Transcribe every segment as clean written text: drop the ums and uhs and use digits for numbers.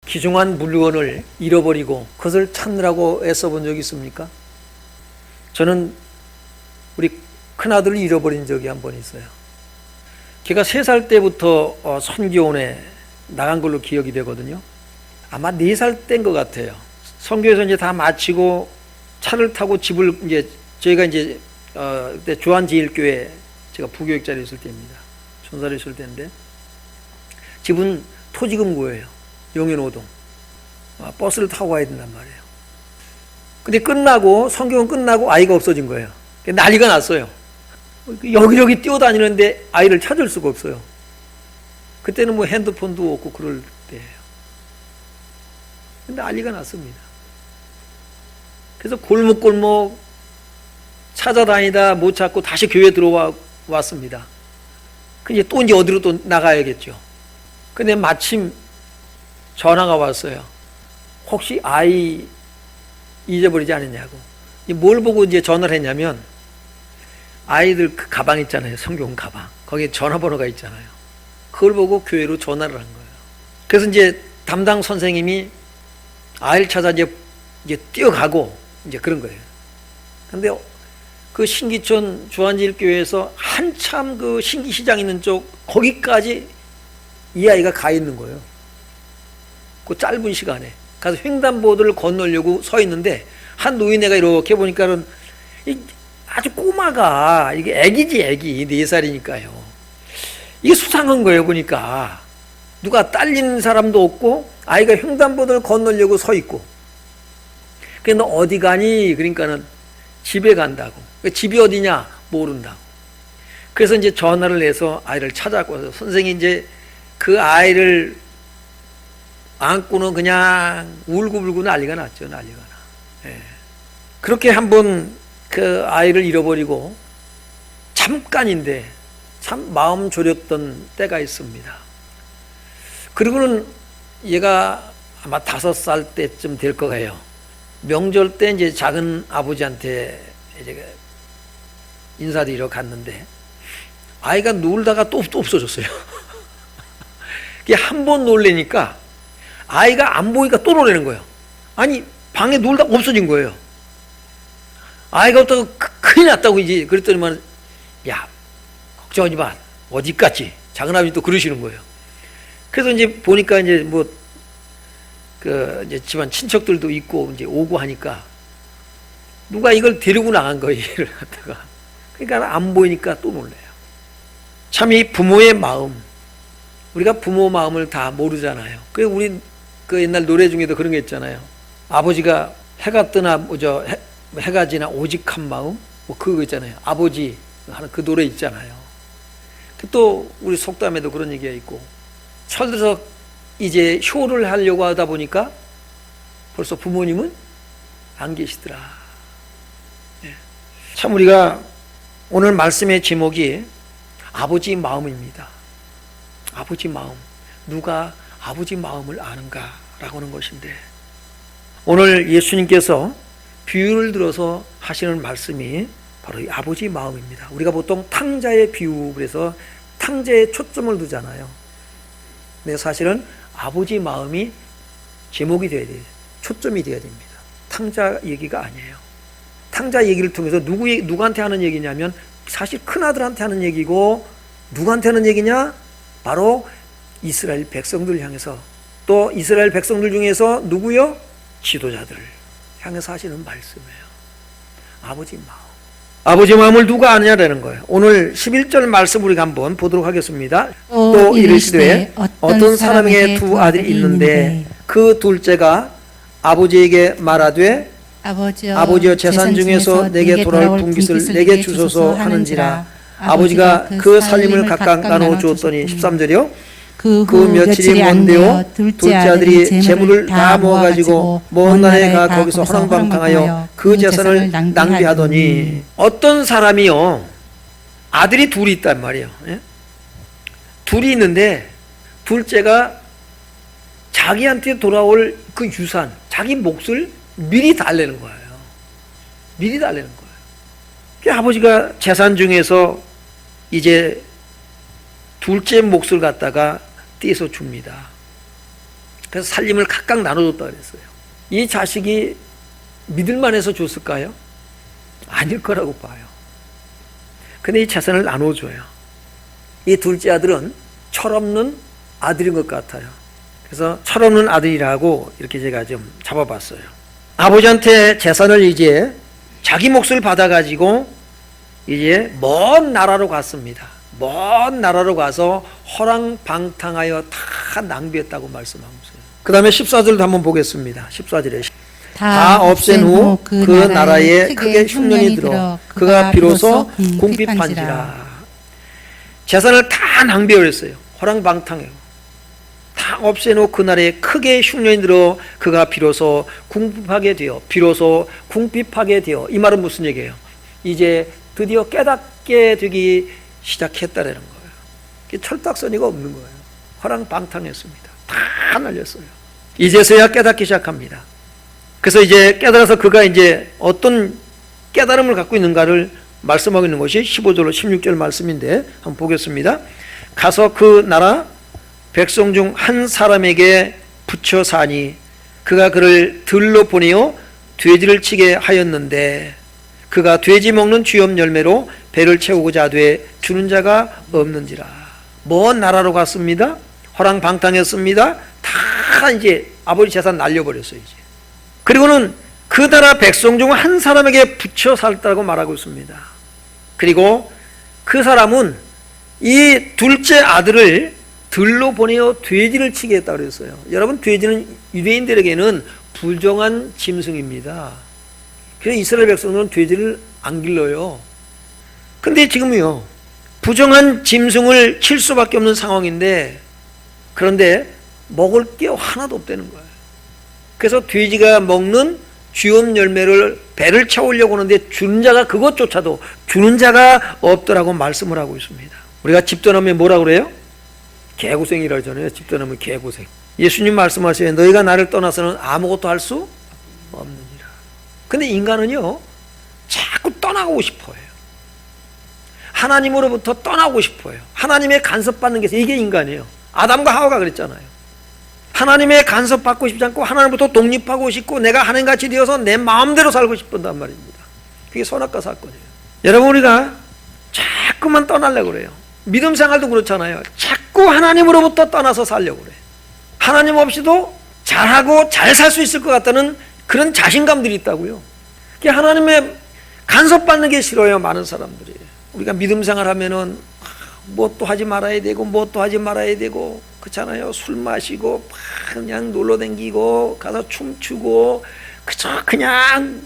귀중한 물건을 잃어버리고 그것을 찾느라고 애써본 적이 있습니까? 저는 우리 큰아들을 잃어버린 적이 한 번 있어요. 걔가 3살 때부터 선교원에 나간 걸로 기억이 되거든요. 아마 4살 때인 것 같아요. 선교에서 이제 다 마치고 차를 타고 집을 이제 저희가 이제 그때 조한제일교회 제가 부교육자로 있을 때입니다. 전사로 있을 때인데 집은 토지금고예요. 용인오동. 버스를 타고 가야 된단 말이에요. 근데 끝나고 선교원 끝나고 아이가 없어진 거예요. 난리가 났어요. 여기저기 뛰어다니는데 아이를 찾을 수가 없어요. 그때는 뭐 핸드폰도 없고 그럴 때예요. 근데 난리가 났습니다. 그래서 골목골목 찾아다니다 못 찾고 다시 교회 들어왔습니다. 근데 또 이제 어디로 또 나가야겠죠. 근데 마침 전화가 왔어요. 혹시 아이 잊어버리지 않았냐고. 뭘 보고 이제 전화를 했냐면 아이들 그 가방 있잖아요. 성경 가방. 거기에 전화번호가 있잖아요. 그걸 보고 교회로 전화를 한 거예요. 그래서 이제 담당 선생님이 아이를 찾아 이제 뛰어가고 이제 그런 거예요. 근데 그 신기촌 주한제일교회에서 한참 그 신기시장 있는 쪽 거기까지 이 아이가 가 있는 거예요. 그 짧은 시간에 가서 횡단보도를 건너려고 서 있는데 한 노인네가 이렇게 보니까는 아주 꼬마가 이게 애기지 애기 4살이니까요. 이게 수상한 거예요. 보니까 누가 딸린 사람도 없고 아이가 횡단보도를 건너려고 서 있고. 그래 너 어디 가니? 그러니까는 집에 간다고. 집이 어디냐? 모른다고. 그래서 이제 전화를 해서 아이를 찾아고 선생님이 이제 그 아이를 안고는 그냥 울고불고 난리가 났죠. 난리가 나. 예. 그렇게 한번 그 아이를 잃어버리고 잠깐인데 참 마음 졸였던 때가 있습니다. 그리고는 얘가 아마 5살 때쯤 될 거예요. 명절 때 이제 작은 아버지한테 이제 인사드리러 갔는데 아이가 놀다가 또 없어졌어요. 한 번 놀래니까 아이가 안 보니까 또 놀라는 거예요. 아니 방에 놀다가 없어진 거예요. 아이가 없다고 큰일 났다고 이제 그랬더니만 야 걱정하지 마 어디 갔지? 작은 아버지 또 그러시는 거예요. 그래서 이제 보니까 이제 뭐 그 이제 집안 친척들도 있고 이제 오고 하니까 누가 이걸 데리고 나간 거예요. 얘를 갖다가. 그러니까 안 보이니까 또 놀래요. 참 이 부모의 마음 우리가 부모 마음을 다 모르잖아요. 그래서 우리 그 옛날 노래 중에도 그런 게 있잖아요. 아버지가 해가 뜨나 해가 지나 오직한 마음 뭐 그거 있잖아요. 아버지 하는 그 노래 있잖아요. 또 우리 속담에도 그런 얘기가 있고 철들어서 이제 효를 하려고 하다 보니까 벌써 부모님은 안 계시더라. 예. 참 우리가 오늘 말씀의 제목이 아버지 마음입니다. 아버지 마음. 누가 아버지 마음을 아는가라고 하는 것인데 오늘 예수님께서 비유를 들어서 하시는 말씀이 바로 이 아버지 마음입니다. 우리가 보통 탕자의 비유 그래서 탕자에 초점을 두잖아요. 근데 사실은 아버지 마음이 제목이 되어야 돼요. 초점이 되어야 됩니다. 탕자 얘기가 아니에요. 탕자 얘기를 통해서 누구한테 하는 얘기냐면 사실 큰아들한테 하는 얘기고 누구한테 하는 얘기냐? 바로 이스라엘 백성들 향해서 또 이스라엘 백성들 중에서 누구요? 지도자들 향해서 하시는 말씀이에요. 아버지 마음. 아버지 마음을 누가 아느냐라는 거예요. 오늘 11절 말씀 우리가 한번 보도록 하겠습니다. 또 이르시되 어떤 사람에게 2 아들이 있는데 그 둘째가 아버지에게 말하되 아버지여 재산 중에서 내게 돌아올 분깃을 내게 주소서 하는지라 아버지가 그 살림을 각각 나누어 주었더니 13절이요. 그 며칠이 먼데요 둘째 아들이 재물을 다 모아가지고 먼 나라에 가 거기서 허랑방탕하여 그 재산을 낭비하더니 어떤 사람이요 아들이 둘이 있단 말이에요. 예? 둘이 있는데 둘째가 자기한테 돌아올 그 유산 자기 몫을 미리 달래는 거예요. 미리 달래는 거예요. 아버지가 재산 중에서 이제 둘째 몫을 갖다가 떼서 줍니다. 그래서 살림을 각각 나눠줬다 그랬어요. 이 자식이 믿을만해서 줬을까요? 아닐 거라고 봐요. 근데 이 재산을 나눠줘요. 이 둘째 아들은 철없는 아들인 것 같아요. 그래서 철없는 아들이라고 이렇게 제가 좀 잡아봤어요. 아버지한테 재산을 이제 자기 몫을 받아가지고 이제 먼 나라로 갔습니다. 먼 나라로 가서 허랑방탕하여 다 낭비했다고 말씀하고 있어요. 그 다음에 14절도 한번 보겠습니다. 14절에 다 없앤 후 그 나라에 크게 흉년이 들어 그가 비로소 궁핍한지라. 재산을 다 낭비했어요. 허랑방탕해요. 다 없앤 후 그 나라에 크게 흉년이 들어 그가 비로소 궁핍하게 되어 이 말은 무슨 얘기예요? 이제 드디어 깨닫게 되기 시작했다라는 거예요. 철딱서니가 없는 거예요. 허랑방탕했습니다. 다 날렸어요. 이제서야 깨닫기 시작합니다. 그래서 이제 깨달아서 그가 이제 어떤 깨달음을 갖고 있는가를 말씀하고 있는 것이 15절로 16절 말씀인데 한번 보겠습니다. 가서 그 나라 백성 중 한 사람에게 붙여 사니 그가 그를 들로 보내어 돼지를 치게 하였는데 그가 돼지 먹는 쥐염 열매로 배를 채우고자 하되 주는 자가 없는지라. 먼 나라로 갔습니다. 허랑방탕했습니다. 다 이제 아버지 재산 날려버렸어요. 이제. 그리고는 그 나라 백성 중 한 사람에게 붙여 살다고 말하고 있습니다. 그리고 그 사람은 이 둘째 아들을 들로 보내어 돼지를 치게 했다고 그랬어요. 여러분, 돼지는 유대인들에게는 부정한 짐승입니다. 그래서 이스라엘 백성들은 돼지를 안 길러요. 근데 지금요, 부정한 짐승을 칠 수밖에 없는 상황인데, 그런데 먹을 게 하나도 없다는 거예요. 그래서 돼지가 먹는 쥐염 열매를 배를 채우려고 하는데 주는 자가 그것조차도 주는 자가 없더라고 말씀을 하고 있습니다. 우리가 집 떠나면 뭐라고 그래요? 개고생이라 하잖아요. 집 떠나면 개고생. 예수님 말씀하세요. 너희가 나를 떠나서는 아무것도 할 수 없느니라. 근데 인간은요, 자꾸 떠나고 싶어요. 하나님으로부터 떠나고 싶어요. 하나님의 간섭받는 게 이게 인간이에요. 아담과 하와가 그랬잖아요. 하나님의 간섭받고 싶지 않고 하나님부터 독립하고 싶고 내가 하나님같이 되어서 내 마음대로 살고 싶단 말입니다. 그게 선악과 사건이에요. 여러분, 우리가 자꾸만 떠나려고 그래요. 믿음 생활도 그렇잖아요. 자꾸 하나님으로부터 떠나서 살려고 그래요. 하나님 없이도 잘하고 잘 살 수 있을 것 같다는 그런 자신감들이 있다고요. 그게 하나님의 간섭받는 게 싫어요. 많은 사람들이. 우리가 믿음 생활하면은 뭣도 하지 말아야 되고 뭣도 하지 말아야 되고 그렇잖아요. 술 마시고 그냥 놀러 다니고 가서 춤추고 그냥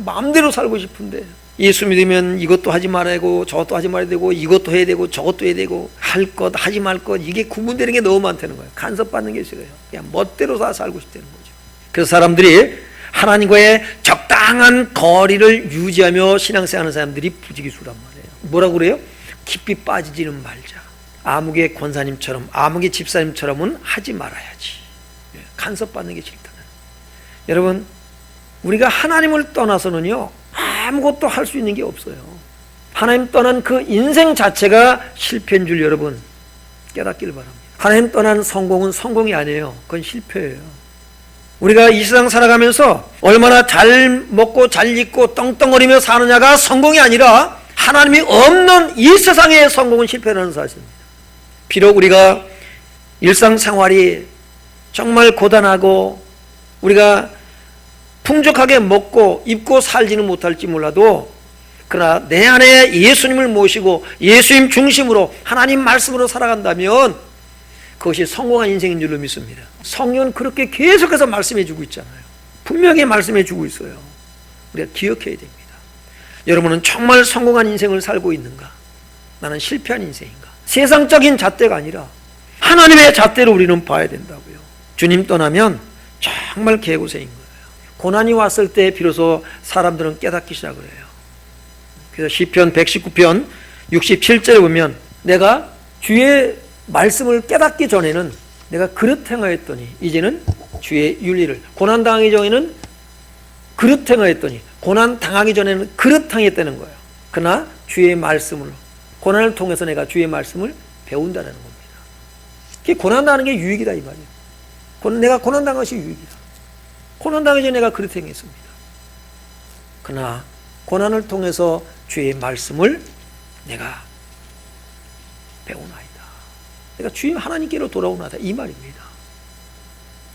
마음대로 살고 싶은데 예수 믿으면 이것도 하지 말아야 되고 저것도 하지 말아야 되고 이것도 해야 되고 저것도 해야 되고 할 것 하지 말 것 이게 구분되는 게 너무 많다는 거예요. 간섭받는 게 싫어요. 그냥 멋대로 다 살고 싶다는 거죠. 그래서 사람들이 하나님과의 적당한 거리를 유지하며 신앙생활하는 사람들이 부지기수란 말이에요. 뭐라고 그래요? 깊이 빠지지는 말자. 아무개 권사님처럼 아무개 집사님처럼은 하지 말아야지. 간섭받는 게 싫다. 여러분, 우리가 하나님을 떠나서는요 아무것도 할 수 있는 게 없어요. 하나님 떠난 그 인생 자체가 실패인 줄 여러분 깨닫기를 바랍니다. 하나님 떠난 성공은 성공이 아니에요. 그건 실패예요. 우리가 이 세상 살아가면서 얼마나 잘 먹고 잘 입고 떵떵거리며 사느냐가 성공이 아니라 하나님이 없는 이 세상의 성공은 실패라는 사실입니다. 비록 우리가 일상생활이 정말 고단하고 우리가 풍족하게 먹고 입고 살지는 못할지 몰라도 그러나 내 안에 예수님을 모시고 예수님 중심으로 하나님 말씀으로 살아간다면 그것이 성공한 인생인 줄로 믿습니다. 성령은 그렇게 계속해서 말씀해 주고 있잖아요. 분명히 말씀해 주고 있어요. 우리가 기억해야 됩니다. 여러분은 정말 성공한 인생을 살고 있는가? 나는 실패한 인생인가? 세상적인 잣대가 아니라 하나님의 잣대로 우리는 봐야 된다고요. 주님 떠나면 정말 개고생인 거예요. 고난이 왔을 때 비로소 사람들은 깨닫기 시작을 해요. 그래서 시편 119편 67절에 보면 내가 주의 말씀을 깨닫기 전에는 내가 그릇 행하였더니 이제는 주의 윤리를 고난당하기 전에는 그릇 행하였더니 고난 당하기 전에는 그릇 행했다는 거예요. 그러나 주의 말씀으로 고난을 통해서 내가 주의 말씀을 배운다는 겁니다. 그게 고난 당하는 게 유익이다 이 말이에요. 내가 고난당한 것이 유익이다. 고난당하기 전에 내가 그렇게 행했습니다. 그러나 고난을 통해서 주의 말씀을 내가 배우나이다. 내가 주의 하나님께로 돌아오나이다. 이 말입니다.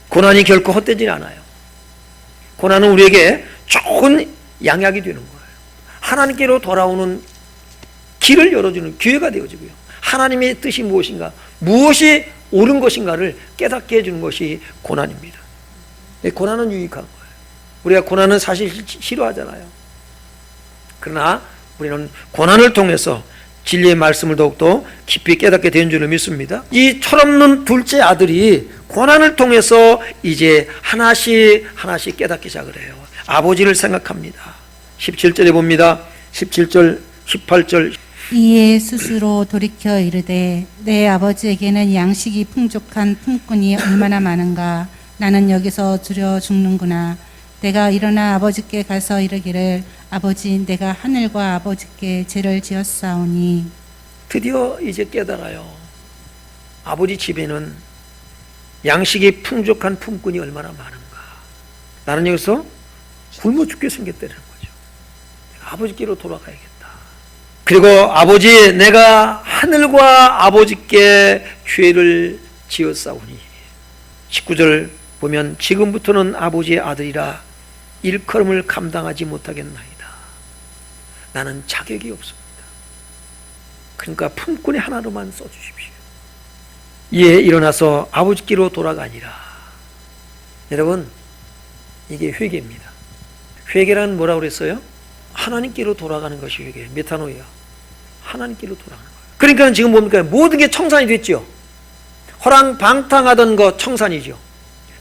고난이 결코 헛되지 않아요. 고난은 우리에게 좋은 양약이 되는 거예요. 하나님께로 돌아오는 길을 열어주는 기회가 되어지고요. 하나님의 뜻이 무엇인가, 무엇이 옳은 것인가를 깨닫게 해주는 것이 고난입니다. 고난은 유익한 거예요. 우리가 고난은 사실 싫어하잖아요. 그러나 우리는 고난을 통해서 진리의 말씀을 더욱더 깊이 깨닫게 된 줄을 믿습니다. 이 철없는 둘째 아들이 고난을 통해서 이제 하나씩 깨닫기 시작을 해요. 아버지를 생각합니다. 17절에 봅니다. 17절, 18절. 이에 스스로 돌이켜 이르되 내 아버지에게는 양식이 풍족한 품꾼이 얼마나 많은가. 나는 여기서 주려 죽는구나. 내가 일어나 아버지께 가서 이르기를 아버지, 내가 하늘과 아버지께 죄를 지었사오니. 드디어 이제 깨달아요. 아버지 집에는 양식이 풍족한 품꾼이 얼마나 많은가. 나는 여기서 굶어 죽게 생겼다는 거죠. 아버지께로 돌아가야겠다. 그리고 아버지, 내가 하늘과 아버지께 죄를 지었사오니. 19절 보면 지금부터는 아버지의 아들이라 일컬음을 감당하지 못하겠나이다. 나는 자격이 없습니다. 그러니까 품꾼의 하나로만 써주십시오. 이에 일어나서 아버지께로 돌아가니라. 여러분, 이게 회개입니다. 회개란 뭐라고 그랬어요? 하나님께로 돌아가는 것이 회개. 메타노이야. 하나님께로 돌아가는 거예요. 그러니까 지금 뭡니까? 모든 게 청산이 됐죠. 허랑방탕하던 것 청산이죠.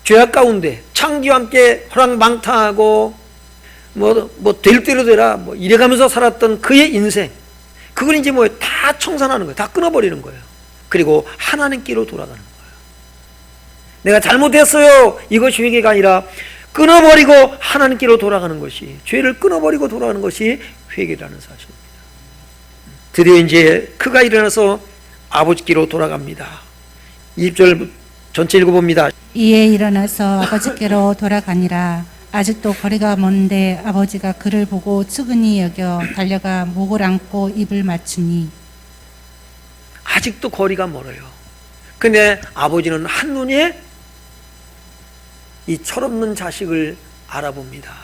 죄악 가운데 창기와 함께 허랑방탕하고 될 대로 되라 이래가면서 살았던 그의 인생, 그걸 이제 다 청산하는 거예요. 다 끊어버리는 거예요. 그리고 하나님께로 돌아가는 거예요. 내가 잘못했어요, 이것이 회개가 아니라 끊어버리고 하나님께로 돌아가는 것이, 죄를 끊어버리고 돌아가는 것이 회개라는 사실입니다. 드디어 이제 그가 일어나서 아버지께로 돌아갑니다. 20절 전체 읽어봅니다. 이에 일어나서 아버지께로 돌아가니라. 아직도 거리가 먼데 아버지가 그를 보고 측은히 여겨 달려가 목을 안고 입을 맞추니. 아직도 거리가 멀어요. 근데 아버지는 한눈에 이 철없는 자식을 알아봅니다.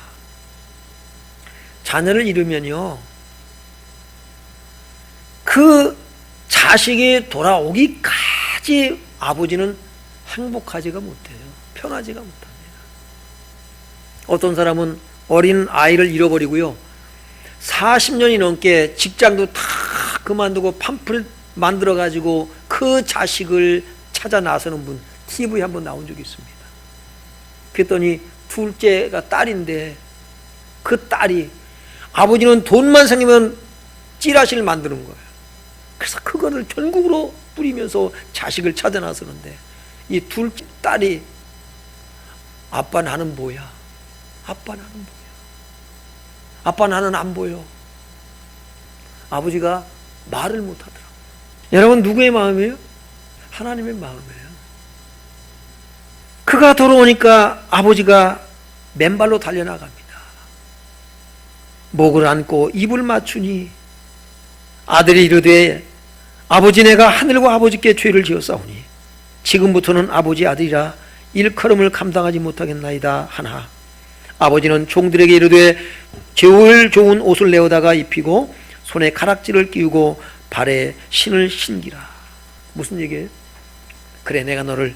자녀를 잃으면요, 그 자식이 돌아오기까지 아버지는 행복하지가 못해요. 편하지가 못합니다. 어떤 사람은 어린 아이를 잃어버리고요, 40년이 넘게 직장도 다 그만두고 팜플 만들어가지고 그 자식을 찾아 나서는 분, TV에 한번 나온 적이 있습니다. 그랬더니 둘째가 딸인데 그 딸이, 아버지는 돈만 생기면 찌라시를 만드는 거예요. 그래서 그거를 전국으로 뿌리면서 자식을 찾아 나서는데, 이 둘째 딸이 아빠 나는 뭐야? 아빠 나는 뭐야? 아빠 나는 안 보여. 아버지가 말을 못 하더라고요. 여러분, 누구의 마음이에요? 하나님의 마음이에요. 그가 돌아오니까 아버지가 맨발로 달려나갑니다. 목을 안고 입을 맞추니 아들이 이르되 아버지, 내가 하늘과 아버지께 죄를 지었사오니 지금부터는 아버지 아들이라 일컬음을 감당하지 못하겠나이다 하나. 아버지는 종들에게 이르되 제일 좋은 옷을 내어다가 입히고 손에 가락지를 끼우고 발에 신을 신기라. 무슨 얘기예요? 그래, 내가 너를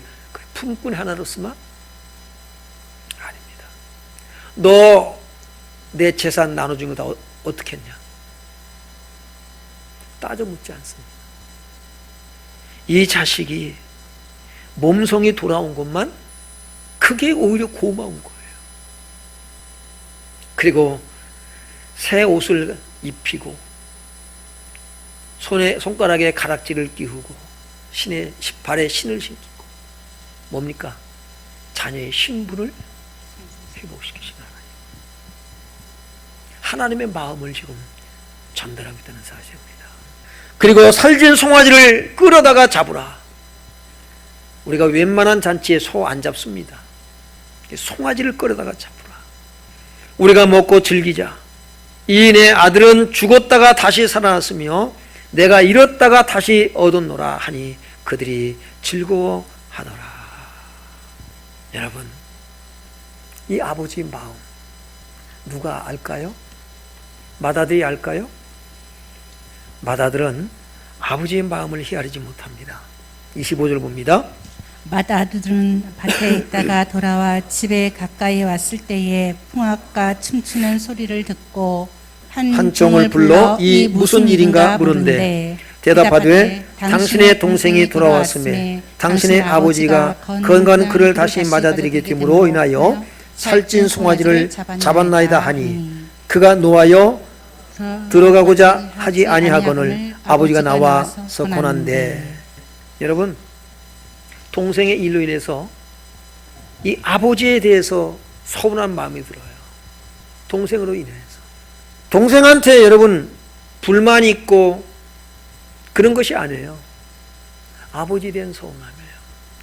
품꾼 하나로 쓰마? 아닙니다. 너 내 재산 나눠준 거 다 어떻게 했냐? 따져 묻지 않습니다. 이 자식이 몸성이 돌아온 것만, 그게 오히려 고마운 거예요. 그리고 새 옷을 입히고 손가락에 가락지를 끼우고 발에 신을 신기고, 뭡니까? 자녀의 신분을 회복시키시는 하나님의 마음을 지금 전달하게 되는 사실입니다. 그리고 살진 송아지를 끌어다가 잡으라. 우리가 웬만한 잔치에 소 안 잡습니다. 송아지를 끌어다가 잡으라. 우리가 먹고 즐기자. 이 내 아들은 죽었다가 다시 살아났으며 내가 잃었다가 다시 얻었노라 하니 그들이 즐거워하더라. 여러분, 이 아버지의 마음 누가 알까요? 맏아들이 알까요? 맏아들은 아버지의 마음을 헤아리지 못합니다. 25절 봅니다. 맏아들은 밭에 있다가 돌아와 집에 가까이 왔을 때에 풍악과 춤추는 소리를 듣고 한 종을 불러 이 무슨 일인가 물은데 대답하되 당신의 동생이 돌아왔음에 당신의 아버지가 건강 그를 다시 맞아들이게 됨으로 인하여 살찐 송아지를 잡았나이다 하니 그가 노하여 들어가고자 하지 아니하거늘 아버지가 나와서 권한대. 여러분, 동생의 일로 인해서 이 아버지에 대해서 서운한 마음이 들어요. 동생으로 인해서. 동생한테 여러분 불만이 있고 그런 것이 아니에요. 아버지에 대한 서운함이에요.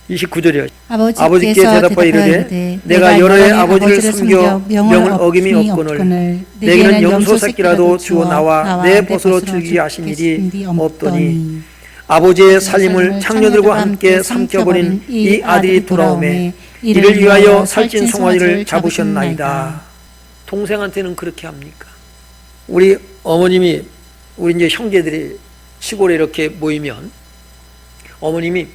29절이요. 아버지께 대답하여 이르되 내가 여러 해 아버지를 섬겨 명을 어김이 없거늘 내게는 염소 새끼라도 주어 나와 내 벗으로 즐기게 하신 일이 없더니 아버지의 살림을 창녀들과 함께 삼켜버린 이 아들이 돌아오매 이를 위하여 살찐 송아지를 잡으셨나이다. 동생한테는 그렇게 합니까? 우리 어머님이 우리 이제 형제들이 시골에 이렇게 모이면 어머님이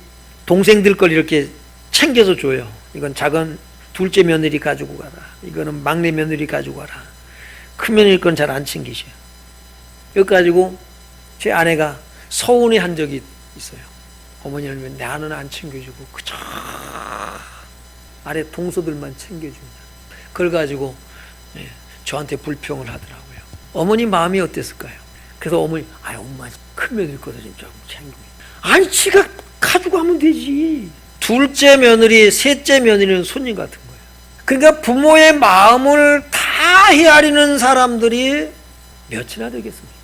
동생들 걸 이렇게 챙겨서 줘요. 이건 작은 둘째 며느리 가지고 가라. 이거는 막내 며느리 가지고 가라. 큰 며느리 건 잘 안 챙기셔요. 이거 가지고 제 아내가 서운해 한 적이 있어요. 어머니는 왜 나는 안 챙겨주고 그저 아래 동서들만 챙겨주냐. 그걸 가지고 저한테 불평을 하더라고요. 어머니 마음이 어땠을까요? 그래서 어머니, 엄마 큰 며느리 거다 좀 챙기고. 아니 지가 가지고 하면 되지. 둘째 며느리, 셋째 며느리는 손님 같은 거예요. 그러니까 부모의 마음을 다 헤아리는 사람들이 몇이나 되겠습니까?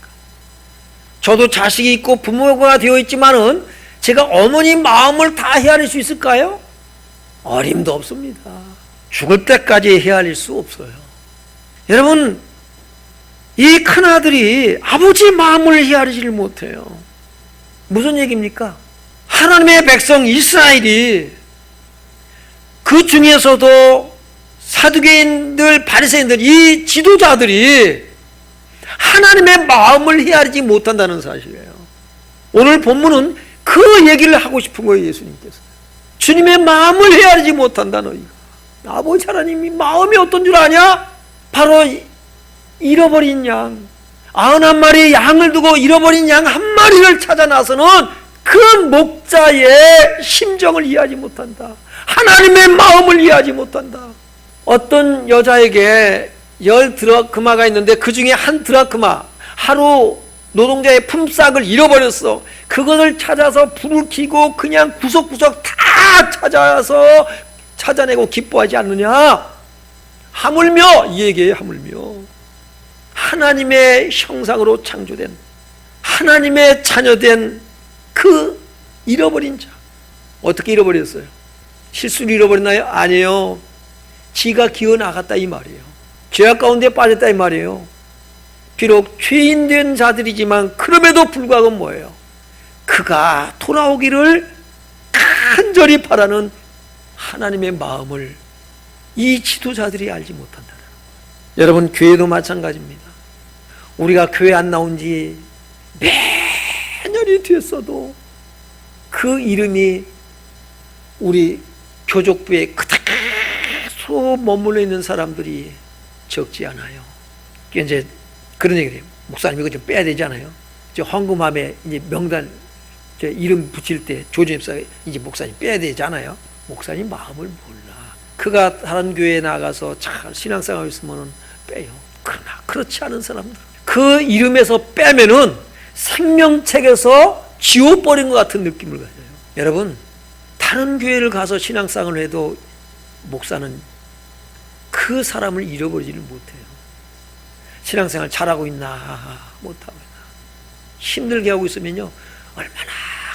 저도 자식이 있고 부모가 되어 있지만은 제가 어머니 마음을 다 헤아릴 수 있을까요? 어림도 없습니다. 죽을 때까지 헤아릴 수 없어요. 여러분, 이 큰아들이 아버지 마음을 헤아리지를 못해요. 무슨 얘기입니까? 하나님의 백성 이스라엘이 그 중에서도 사두개인들, 바리새인들, 이 지도자들이 하나님의 마음을 헤아리지 못한다는 사실이에요. 오늘 본문은 그 얘기를 하고 싶은 거예요. 예수님께서 주님의 마음을 헤아리지 못한다. 너희가 아버지 하나님이 마음이 어떤 줄 아냐? 바로 잃어버린 양, 91마리의 양을 두고 잃어버린 양 한 마리를 찾아 나서는 그 목자의 심정을 이해하지 못한다. 하나님의 마음을 이해하지 못한다. 어떤 여자에게 10드라크마가 있는데 그 중에 한 드라크마, 하루 노동자의 품삯을 잃어버렸어. 그것을 찾아서 불을 켜고 그냥 구석구석 다 찾아내고 기뻐하지 않느냐? 하물며, 이 얘기예요. 하물며 하나님의 형상으로 창조된 하나님의 자녀된 그 잃어버린 자. 어떻게 잃어버렸어요? 실수로 잃어버렸나요? 아니에요. 지가 기어나갔다 이 말이에요. 죄악 가운데 빠졌다 이 말이에요. 비록 죄인된 자들이지만 그럼에도 불구하고 뭐예요? 그가 돌아오기를 간절히 바라는 하나님의 마음을 이 지도자들이 알지 못한다는 거예요. 여러분, 교회도 마찬가지입니다. 우리가 교회 안 나온 지 몇 년이 됐어도 그 이름이 우리 교족부에 그대로 머물러 있는 사람들이 적지 않아요. 이제 그런 얘기를 해요. 목사님 이거 좀 빼야 되잖아요. 저 황금함에 이제 명단 이름 붙일 때 조준 집사가 이제 목사님 빼야 되잖아요. 목사님 마음을 몰라. 그가 다른 교회에 나가서 잘 신앙생활 있으면 빼요. 그러나 그렇지 않은 사람들 그 이름에서 빼면은 생명책에서 지워버린 것 같은 느낌을 가져요. 여러분, 다른 교회를 가서 신앙생활을 해도 목사는 그 사람을 잃어버리지를 못해요. 신앙생활 잘하고 있나 못하고 있나 힘들게 하고 있으면요 얼마나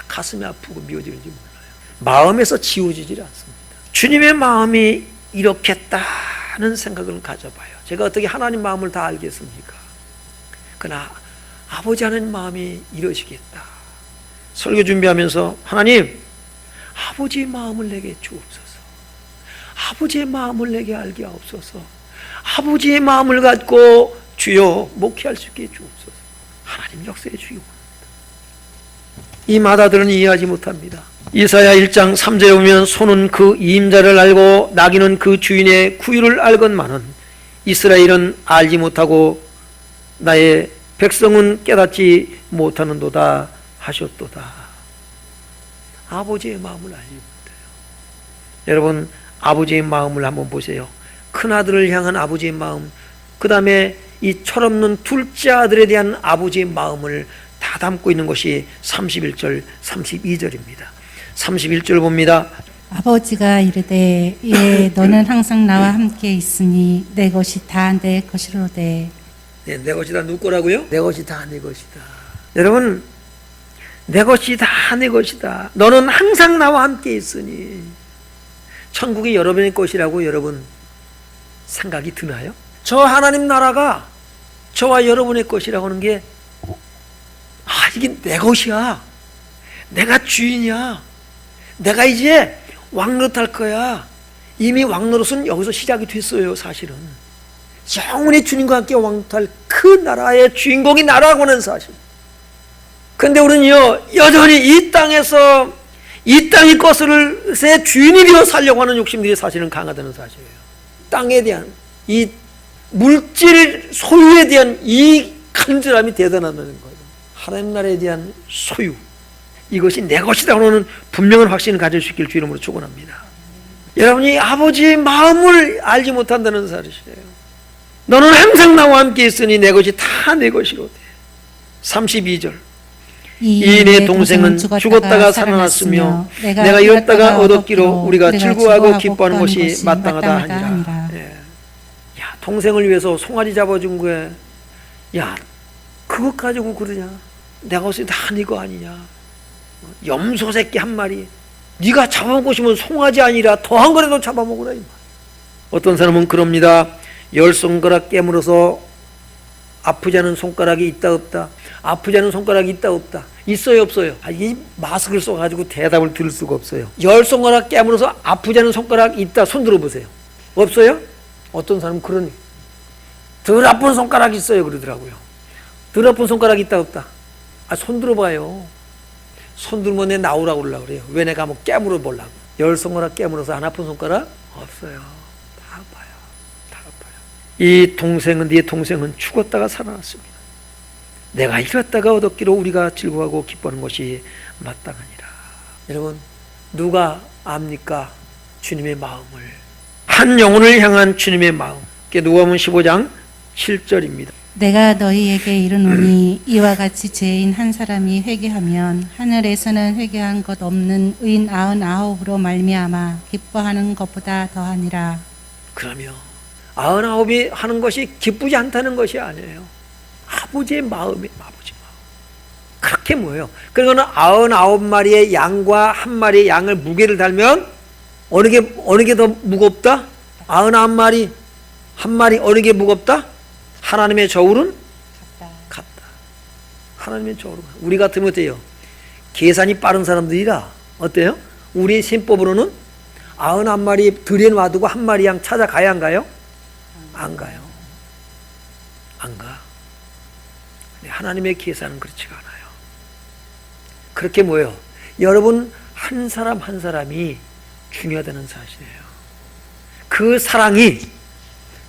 가슴이 아프고 미워지는지 몰라요. 마음에서 지워지질 않습니다. 주님의 마음이 이렇겠다는 생각을 가져봐요. 제가 어떻게 하나님 마음을 다 알겠습니까? 그러나 아버지 하나님 마음이 이러시겠다. 설교 준비하면서 하나님, 아버지의 마음을 내게 주옵소서. 아버지의 마음을 내게 알게 하옵소서. 아버지의 마음을 갖고 주여 목회할 수 있게 주옵소서. 하나님 역사해 주시기 원합니다. 이 마다들은 이해하지 못합니다. 이사야 1장 3절에 보면 소는 그 임자를 알고 나귀는 그 주인의 구유를 알건만은 이스라엘은 알지 못하고 나의 백성은 깨닫지 못하는도다 하셨도다. 아버지의 마음을 알지 못해요. 여러분, 아버지의 마음을 한번 보세요. 큰아들을 향한 아버지의 마음, 그 다음에 이 철없는 둘째 아들에 대한 아버지의 마음을 다 담고 있는 것이 31절, 32절입니다. 31절 봅니다. 아버지가 이르되 예 너는 항상 나와 함께 있으니 내 것이 다 내 것이로되. 네, 내 것이 다 누구 거라고요? 내 것이 다 내 것이다. 여러분, 내 것이 다 내 것이다. 너는 항상 나와 함께 있으니. 천국이 여러분의 것이라고 여러분 생각이 드나요? 저 하나님 나라가 저와 여러분의 것이라고 하는 게, 이게 내 것이야. 내가 주인이야. 내가 이제 왕노릇할 거야. 이미 왕노릇은 여기서 시작이 됐어요. 사실은 영원히 주님과 함께 왕노릇할 그 나라의 주인공이 나라고 하는 사실. 근데 우리는요, 여전히 이 땅에서 이 땅의 것을의 주인이 되어 살려고 하는 욕심들이 사실은 강하다는 사실이에요. 땅에 대한 이 물질 소유에 대한 이 간절함이 대단하다는 거예요. 하나님 나라에 대한 소유, 이것이 내 것이라고 하는 분명한 확신을 가질 수 있기를 주 이름으로 축원합니다. 여러분이 아버지의 마음을 알지 못한다는 사실이에요. 너는 항상 나와 함께 있으니 내 것이 다 내 것이로되. 32절. 이 내 동생은 죽었다가 살아났으며 내가 잃었다가 얻었기로 우리가 즐거워하고 기뻐하는 것이 마땅하다 하니라. 예. 야, 동생을 위해서 송아지 잡아준 거에, 야, 그것 가지고 그러냐? 내가 어서 다 네 거 아니냐? 염소 새끼 한 마리, 네가 잡아먹고 싶으면 송아지 아니라 더한 거라도 잡아먹으라. 이 말. 어떤 사람은 그럽니다. 10손가락 깨물어서 아프지 않은 손가락이 있다 없다. 아프지 않은 손가락이 있다 없다. 있어요 없어요? 이 마스크를 써가지고 대답을 들을 수가 없어요. 10손가락 깨물어서 아프지 않은 손가락 있다. 손 들어보세요. 없어요? 어떤 사람은 그러니 덜 아픈 손가락 있어요 그러더라고요. 덜 아픈 손가락 있다 없다. 손 들어봐요. 손 들면 내 나오라고 그러려고 그래요. 왜 내가 뭐 깨물어 보려고. 10손가락 깨물어서 안 아픈 손가락? 없어요. 다 아파요. 다 아파요. 이 동생은, 네 동생은 죽었다가 살아났습니다. 내가 잃었다가 얻었기로 우리가 즐거워하고 기뻐하는 것이 마땅하니라. 여러분, 누가 압니까? 주님의 마음을. 한 영혼을 향한 주님의 마음. 그게 누가복음 15장 7절입니다. 내가 너희에게 이르노니 이와 같이 죄인 한 사람이 회개하면 하늘에서는 회개한 것 없는 의인 99으로 말미암아 기뻐하는 것보다 더하니라. 그러면 99이 하는 것이 기쁘지 않다는 것이 아니에요. 아버지의 마음이 아버지 마음. 그렇게 뭐예요? 그러니까 99마리의 양과 한 마리의 양을 무게를 달면 어느 게 더 무겁다? 99마리 한 마리 어느 게 무겁다? 하나님의 저울은 같다. 하나님의 저울은 우리 같으면 어때요? 계산이 빠른 사람들이라 어때요? 우리 셈법으로는 99마리 들에 놔두고 한 마리 양 찾아가야 안 가요? 안 가요. 안 가. 하나님의 계산은 그렇지가 않아요. 그렇게 뭐예요? 여러분 한 사람 한 사람이 중요하다는 사실이에요. 그 사랑이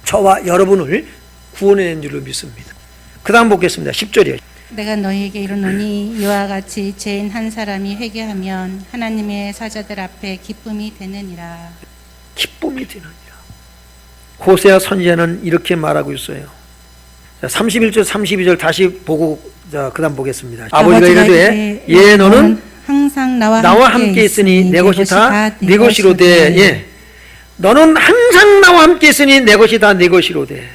저와 여러분을 구원해낸 줄로 믿습니다. 그 다음 보겠습니다. 10절이에요. 내가 너희에게 이르노니 이와 같이 죄인 한 사람이 회개하면 하나님의 사자들 앞에 기쁨이 되느니라. 기쁨이 되느니라. 호세아 선지자는 이렇게 말하고 있어요. 자, 31절 32절 다시 보고 그 다음 보겠습니다. 아버지가 이르되 예 너는 항상 나와 함께 있으니 내 것이 다 네 것이로되. 예, 너는 항상 나와 함께 있으니 내 것이 다 네 것이로되.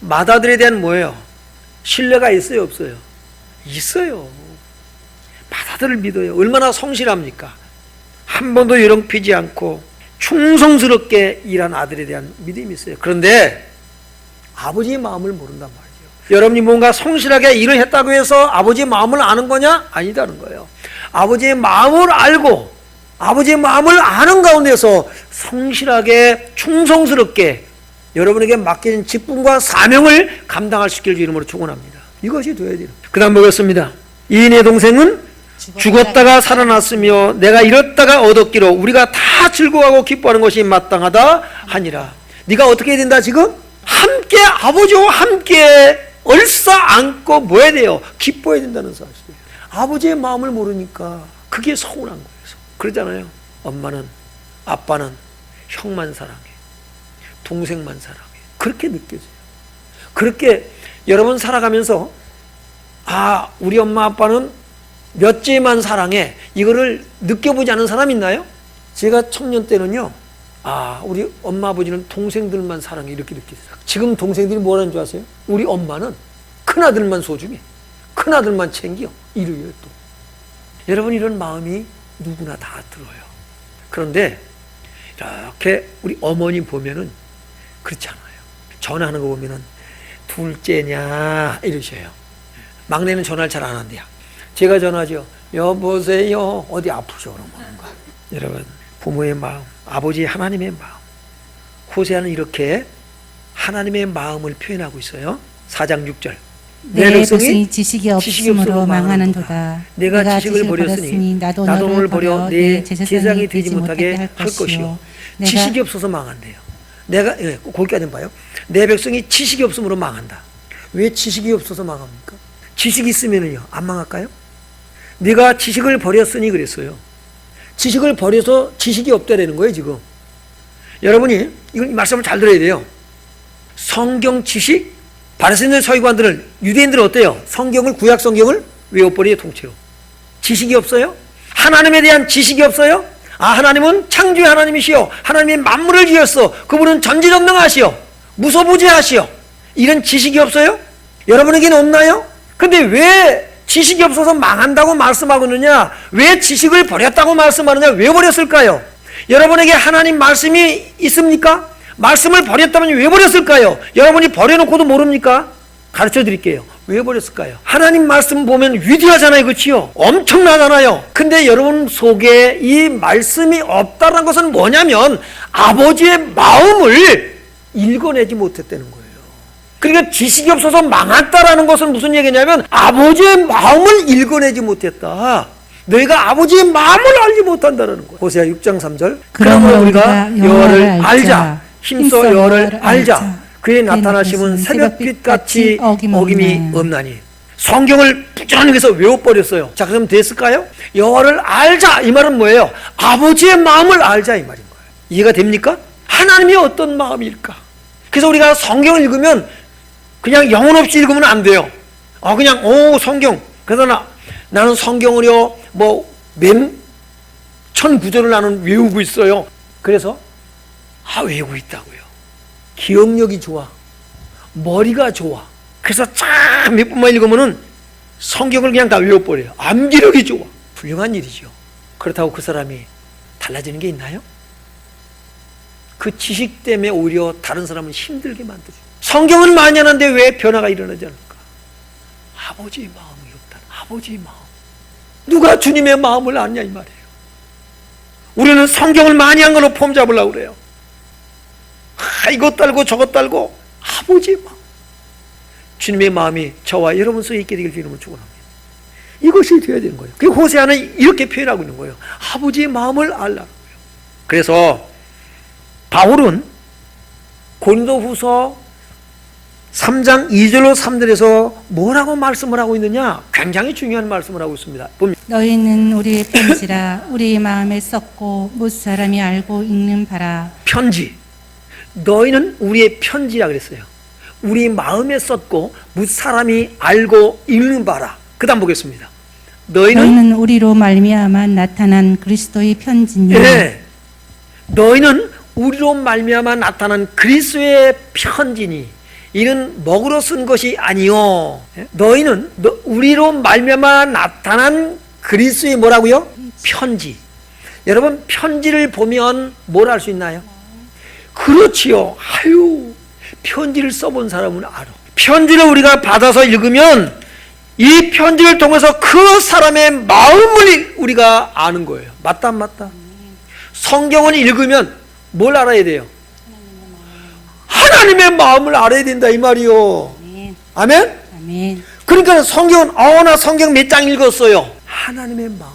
맏아들에 대한 뭐예요? 신뢰가 있어요 없어요? 있어요. 맏아들을 믿어요. 얼마나 성실합니까? 한 번도 요령피지 않고 충성스럽게 일한 아들에 대한 믿음이 있어요. 그런데 아버지의 마음을 모른단 말이에요. 여러분이 뭔가 성실하게 일을 했다고 해서 아버지의 마음을 아는 거냐? 아니다는 거예요. 아버지의 마음을 알고 아버지의 마음을 아는 가운데서 성실하게 충성스럽게 여러분에게 맡겨진 직분과 사명을 감당할 수 있기를 이름으로 축원합니다. 이것이 되어야 돼요. 그 다음 보겠습니다. 이인의 동생은 죽었다가 살아났으며 내가 잃었다가 얻었기로 우리가 다 즐거워하고 기뻐하는 것이 마땅하다 하니라. 네가 어떻게 해야 된다 지금? 함께 아버지와 함께 얼싸 안고 뭐 해야 돼요? 기뻐해야 된다는 사실이에요. 아버지의 마음을 모르니까 그게 서운한 거예요. 그러잖아요. 엄마는 아빠는 형만 사랑해, 동생만 사랑해. 그렇게 느껴져요. 그렇게 여러분 살아가면서 아 우리 엄마 아빠는 몇째만 사랑해 이거를 느껴보지 않은 사람 있나요? 제가 청년 때는요 아 우리 엄마 아버지는 동생들만 사랑해 이렇게 느꼈어요. 지금 동생들이 뭐라는 줄 아세요? 우리 엄마는 큰아들만 소중해, 큰아들만 챙겨 이래요. 또 여러분 이런 마음이 누구나 다 들어요. 그런데 이렇게 우리 어머니 보면은 그렇지 않아요. 전화하는 거 보면은 둘째냐 이러셔요. 막내는 전화를 잘 안 한대요. 제가 전화하죠. 여보세요. 어디 아프죠? 그러면 뭔가. 여러분 부모의 마음, 아버지 하나님의 마음. 호세아는 이렇게 하나님의 마음을 표현하고 있어요. 4장 6절. 내 백성이 지식이 없으므로 망하는도다. 내가 지식을 버렸으니 나도 너를 버려 내 제사장이 되지 못하게 할 것이요. 지식이 없어서 망한대요. 내가 거기까지 봐요. 내 백성이 지식이 없으므로 망한다. 왜 지식이 없어서 망합니까? 지식이 있으면은요 안 망할까요? 내가 지식을 버렸으니 그랬어요. 지식을 버려서 지식이 없다라는 거예요 지금. 여러분이 이 말씀을 잘 들어야 돼요. 성경 지식 바리새인들 서기관들은 유대인들은 어때요? 성경을 구약 성경을 외워버려요 통째로. 지식이 없어요? 하나님에 대한 지식이 없어요? 아 하나님은 창조의 하나님이시여 하나님이 만물을 지었어 그분은 전지전능하시여 무소부재하시여 이런 지식이 없어요? 여러분에게는 없나요? 근데 왜 지식이 없어서 망한다고 말씀하고 있느냐? 왜 지식을 버렸다고 말씀하느냐? 왜 버렸을까요? 여러분에게 하나님 말씀이 있습니까? 말씀을 버렸다면 왜 버렸을까요? 여러분이 버려놓고도 모릅니까? 가르쳐 드릴게요. 왜 버렸을까요? 하나님 말씀 보면 위대하잖아요. 그렇지요? 엄청나잖아요. 근데 여러분 속에 이 말씀이 없다는 것은 뭐냐면 아버지의 마음을 읽어내지 못했다는 거예요. 그러니까 지식이 없어서 망했다라는 것은 무슨 얘기냐면 아버지의 마음을 읽어내지 못했다. 너희가 아버지의 마음을 알지 못한다는 거예요. 호세아 6장 3절. 그러므로 우리가 여호와를 알자. 힘써 여호와를 알자. 그의 나타나심은 새벽빛같이 어김이 없나니. 성경을 부지런히 해서 외워버렸어요. 자 그럼 됐을까요? 여호와를 알자 이 말은 뭐예요? 아버지의 마음을 알자 이 말인 거예요. 이해가 됩니까? 하나님이 어떤 마음일까? 그래서 우리가 성경을 읽으면 그냥 영혼 없이 읽으면 안 돼요. 그냥 성경. 그래서 나는 성경을요 천 구절을 나는 외우고 있어요. 그래서 외우고 있다고요. 기억력이 좋아. 머리가 좋아. 그래서 쫙 몇 분만 읽으면은 성경을 그냥 다 외워버려요. 암기력이 좋아. 훌륭한 일이죠. 그렇다고 그 사람이 달라지는 게 있나요? 그 지식 때문에 오히려 다른 사람을 힘들게 만들죠. 성경은 많이 하는데 왜 변화가 일어나지 않을까? 아버지의 마음이 없다. 아버지의 마음. 누가 주님의 마음을 아냐 이 말이에요. 우리는 성경을 많이 한 걸로 폼 잡으려고 그래요. 이것 달고 저것 달고 아버지의 마음. 주님의 마음이 저와 여러분 속에 있게 되길 주님을 축원합니다. 이것이 되어야 되는 거예요. 그 호세아는 이렇게 표현하고 있는 거예요. 아버지의 마음을 알라는 거예요. 그래서 바울은 고린도후서 3장 2절로 3절에서 뭐라고 말씀을 하고 있느냐? 굉장히 중요한 말씀을 하고 있습니다. 봅니다. 너희는 우리의 편지라 우리 마음에 썼고 못 사람이 알고 읽는 바라. 편지. 너희는 우리의 편지라 그랬어요. 우리 마음에 썼고 못 사람이 알고 읽는 바라. 그 다음 보겠습니다. 너희는 우리로 말미암아 나타난 그리스도의 편지니. 네. 너희는 우리로 말미암아 나타난 그리스도의 편지니. 이는 먹으로 쓴 것이 아니요. 너희는 우리로 말미암아 나타난 그리스도의 뭐라고요? 편지. 여러분 편지를 보면 뭘 알 수 있나요? 그렇지요. 아유, 편지를 써본 사람은 알아. 편지를 우리가 받아서 읽으면 이 편지를 통해서 그 사람의 마음을 우리가 아는 거예요. 맞다 안 맞다? 성경을 읽으면 뭘 알아야 돼요? 하나님의 마음을 알아야 된다 이 말이요. 아멘? 아멘. 그러니까 성경은 나 성경 몇 장 읽었어요. 하나님의 마음.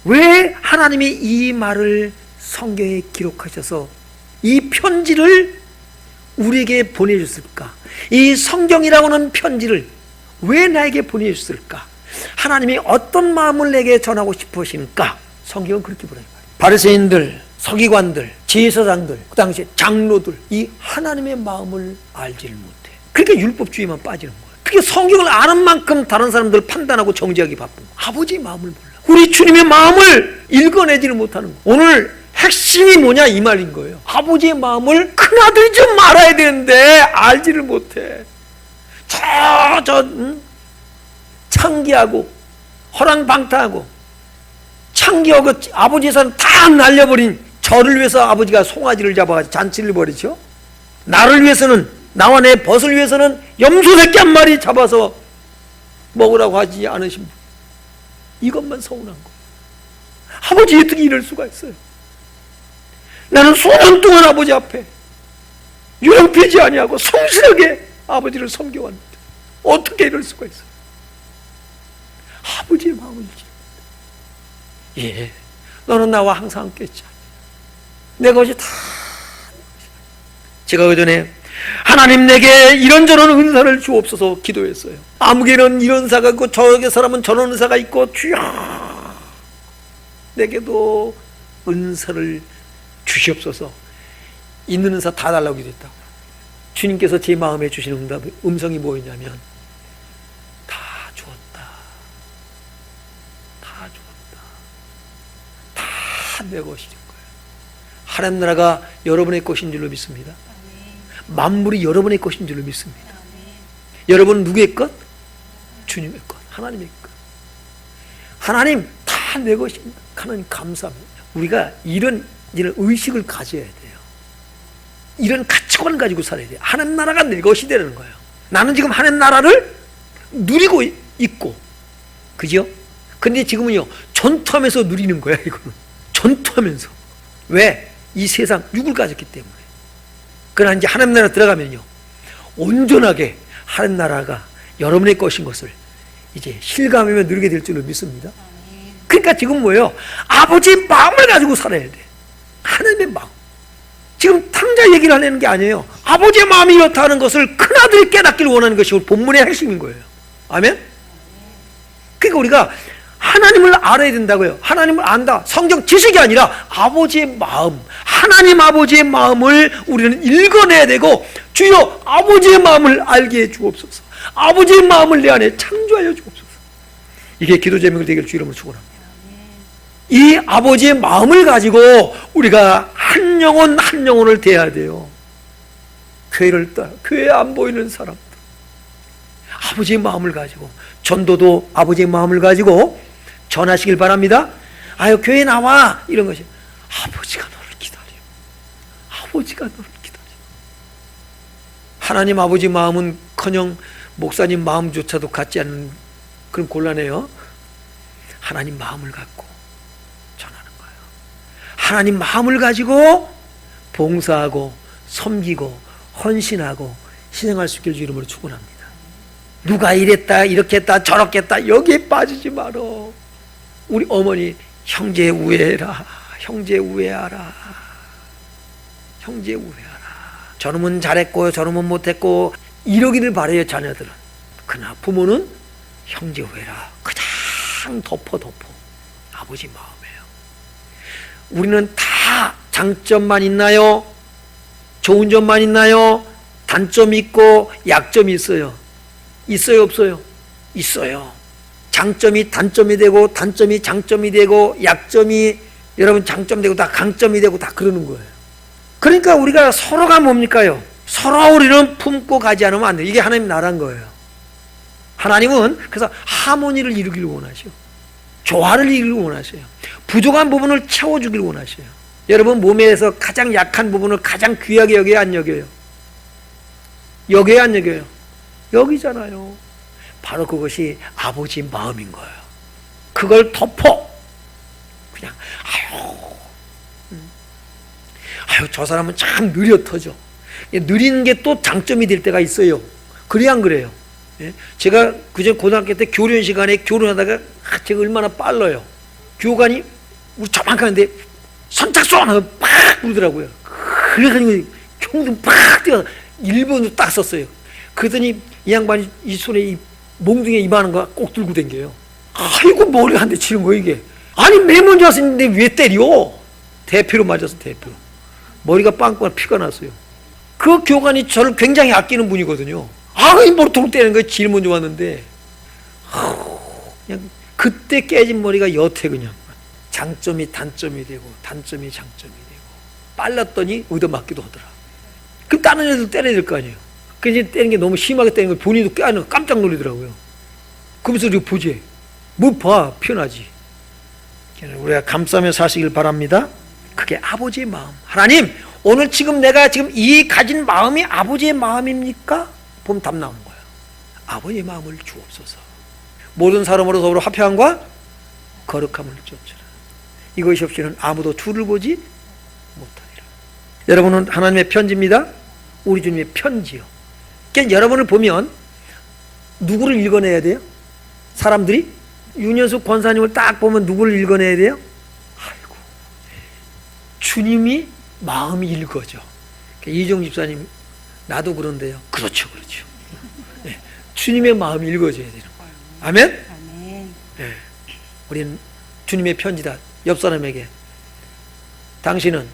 왜 하나님이 이 말을 성경에 기록하셔서 이 편지를 우리에게 보내줬을까? 이 성경이라고 하는 편지를 왜 나에게 보내줬을까? 하나님이 어떤 마음을 내게 전하고 싶으십니까? 성경은 그렇게 보내요. 바리새인들, 서기관들, 제사장들, 그 당시에 장로들, 이 하나님의 마음을 알지를 못해. 그러니까 율법주의만 빠지는 거예요. 그게 성경을 아는 만큼 다른 사람들 판단하고 정죄하기 바쁜 거예요. 아버지의 마음을 몰라. 우리 주님의 마음을 읽어내지를 못하는 거예요. 오늘 핵심이 뭐냐 이 말인 거예요. 아버지의 마음을 큰아들이 좀 알아야 되는데 알지를 못해. 창기하고 허랑방탕하고 창기하고 아버지 예산 다 날려버린 저를 위해서 아버지가 송아지를 잡아가지고 잔치를 벌이죠. 나를 위해서는, 나와 내 벗을 위해서는 염소 새끼 한 마리 잡아서 먹으라고 하지 않으신 분. 이것만 서운한 거예요. 아버지 어떻게 이럴 수가 있어요? 나는 수년 동안 아버지 앞에 유랑피지 아니하고 성실하게 아버지를 섬겨왔는데 어떻게 이럴 수가 있어요? 아버지의 마음을 예, 너는 나와 항상 함께 있지 않냐. 내 것이 다 제가 그전에 하나님 내게 이런저런 은사를 주옵소서 기도했어요. 아무개는 이런 은사가 있고 저에게 사람은 저런 은사가 있고 주여 내게도 은사를 주시옵소서. 있는 은사 다 달라고 기도했다고. 주님께서 제 마음에 주시는 음성이 뭐였냐면 다 주었다. 다 주었다. 다 내 것인 거예요. 하나님 나라가 여러분의 것인 줄로 믿습니다. 만물이 여러분의 것인 줄로 믿습니다. 여러분은 누구의 것? 주님의 것, 하나님의 것. 하나님 다 내 것입니다. 하나님 감사합니다. 우리가 이런 의식을 가져야 돼요. 이런 가치관을 가지고 살아야 돼요. 하나님 나라가 내 것이 되는 거예요. 나는 지금 하나님 나라를 누리고 있고, 그죠? 근데 지금은요, 전투하면서 누리는 거야, 이거는. 전투하면서. 왜? 이 세상 육을 가졌기 때문에. 그러나 이제 하나님 나라 들어가면요, 온전하게 하나님 나라가 여러분의 것인 것을 이제 실감하며 누리게 될 줄로 믿습니다. 그러니까 지금 뭐예요? 아버지의 마음을 가지고 살아야 돼. 하나님의 마음. 지금 탕자 얘기를 하려는 게 아니에요. 아버지의 마음이 이렇다는 것을 큰아들이 깨닫기를 원하는 것이 본문의 핵심인 거예요. 아멘? 그러니까 우리가 하나님을 알아야 된다고요. 하나님을 안다. 성경 지식이 아니라 아버지의 마음, 하나님 아버지의 마음을 우리는 읽어내야 되고, 주여 아버지의 마음을 알게 해 주옵소서. 아버지의 마음을 내 안에 창조하여 주옵소서. 이게 기도 제목이 되길 주 이름으로 축원합니다. 이 아버지의 마음을 가지고 우리가 한 영혼 한 영혼을 대해야 돼요. 교회를 따라, 교회 안 보이는 사람들, 아버지의 마음을 가지고, 전도도 아버지의 마음을 가지고 전하시길 바랍니다. 아유 교회 나와, 이런 것이 아버지가 너를 기다려. 아버지가 너를 기다려. 하나님 아버지 마음은커녕 목사님 마음조차도 같지 않는 그런 곤란해요. 하나님 마음을 갖고 전하는 거예요. 하나님 마음을 가지고 봉사하고 섬기고 헌신하고 희생할 수 있길 주 이름으로 축원합니다. 누가 이랬다 이렇게 했다 저렇게 했다 여기에 빠지지 말어. 우리 어머니 형제 우애해라. 형제 우애하라. 형제 우애하라. 저놈은 잘했고 저놈은 못했고 이러기를 바라요 자녀들은. 그러나 부모는 형제 우애라. 그냥 덮어 아버지 마음이에요. 우리는 다 장점만 있나요? 좋은 점만 있나요? 단점이 있고 약점이 있어요. 있어요 없어요? 있어요. 장점이 단점이 되고 단점이 장점이 되고 약점이 여러분 장점 되고 다 강점이 되고 다 그러는 거예요. 그러니까 우리가 서로가 뭡니까요? 서로 우리는 품고 가지 않으면 안 돼요. 이게 하나님 나라인 거예요. 하나님은 그래서 하모니를 이루기를 원하셔. 조화를 이루길 원하셔요. 부족한 부분을 채워주길 원하셔요. 여러분 몸에서 가장 약한 부분을 가장 귀하게 여겨야 안 여겨요? 여겨야 안 여겨요? 여기잖아요. 바로 그것이 아버지 마음인 거예요. 그걸 덮어 그냥 아유 저 사람은 참 느려 터져. 느리는 게 또 장점이 될 때가 있어요. 그래 안 그래요? 예? 제가 그전 고등학교 때 교련 시간에 교련하다가 제가 얼마나 빨라요. 교관이 우리 저만큼인데 선착순 하고 팍 부르더라고요. 그래가지고 총등 팍 뛰어 1번으로 딱 썼어요. 그러더니 이 양반이 이 손에 이 몽둥이에 이만한 거 꼭 들고 댕겨요. 아이고 머리가 한 대 치는 거 이게. 아니 맨 먼저 왔었는데 왜 때려? 대표로 맞아서 대표. 머리가 빵빵 피가 났어요. 그 교관이 저를 굉장히 아끼는 분이거든요. 이 머리통 때리는 거에 제일 먼저 왔는데 그냥 그때 깨진 머리가 여태 그냥 장점이 단점이 되고 단점이 장점이 되고 빨랐더니 얻어맞기도 하더라. 그럼 다른 애들 때려야 될 거 아니에요. 그 이제 때리는 게 너무 심하게 때리는 거 본인도 깜짝 놀리더라고요. 그러면서 이거 보지. 뭐 봐 피어나지. 우리가 감싸며 사시길 바랍니다. 그게 아버지의 마음. 하나님 오늘 지금 내가 지금 이 가진 마음이 아버지의 마음입니까? 보면 답 나오는 거예요. 아버지의 마음을 주옵소서. 모든 사람으로 서로 화평함과 거룩함을 쫓으라. 이것이 없이는 아무도 주를 보지 못하리라. 여러분은 하나님의 편지입니다. 우리 주님의 편지요. 그러니까 여러분을 보면 누구를 읽어내야 돼요? 사람들이 윤현숙 권사님을 딱 보면 누구를 읽어내야 돼요? 아이고, 주님이 마음이 읽어져. 이종 집사님 나도 그런데요. 그렇죠. 네. 주님의 마음이 읽어져야 되는 거예요. 아멘? 아멘. 네. 우리는 주님의 편지다. 옆 사람에게 당신은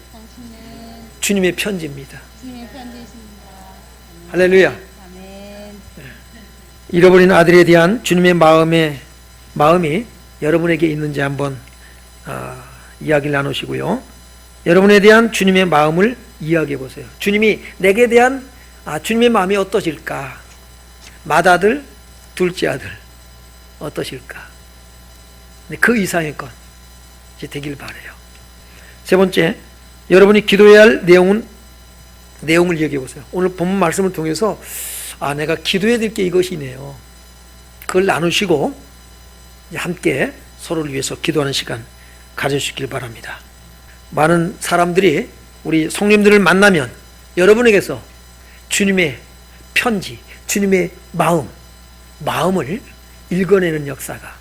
주님의 편지입니다. 주님의 편지십니다. 할렐루야. 아멘. 잃어버린 아들에 대한 주님의 마음이 여러분에게 있는지 한번 이야기를 나누시고요. 여러분에 대한 주님의 마음을 이야기해 보세요. 주님이 내게 대한 주님의 마음이 어떠실까? 맏아들, 둘째 아들 어떠실까? 그 이상의 것 이제 되길 바라요. 세 번째, 여러분이 기도해야 할 내용을 얘기해 보세요. 오늘 본문 말씀을 통해서 내가 기도해야 될 게 이것이네요. 그걸 나누시고 함께 서로를 위해서 기도하는 시간 가져주시길 바랍니다. 많은 사람들이 우리 성님들을 만나면 여러분에게서 주님의 편지, 주님의 마음을 읽어내는 역사가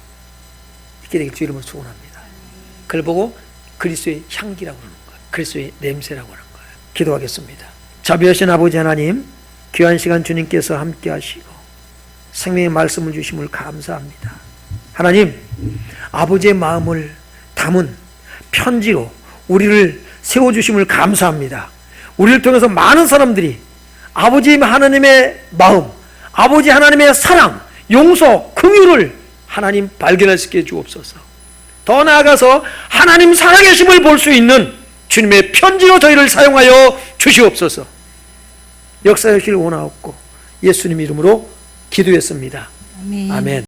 있게 되길 주 이름으로 축원합니다. 그걸 보고 그리스도의 향기라고 하는 거예요. 그리스도의 냄새라고 하는 거예요. 기도하겠습니다. 자비하신 아버지 하나님, 귀한 시간 주님께서 함께 하시고 생명의 말씀을 주심을 감사합니다. 하나님, 아버지의 마음을 담은 편지로 우리를 세워주심을 감사합니다. 우리를 통해서 많은 사람들이 아버지 하나님의 마음, 아버지 하나님의 사랑, 용서, 긍휼을 하나님 발견할 수 있게 주옵소서. 더 나아가서 하나님 살아계심을 볼 수 있는 주님의 편지로 저희를 사용하여 주시옵소서. 역사하시길 원하옵고 예수님 이름으로 기도했습니다. 아멘. 아멘.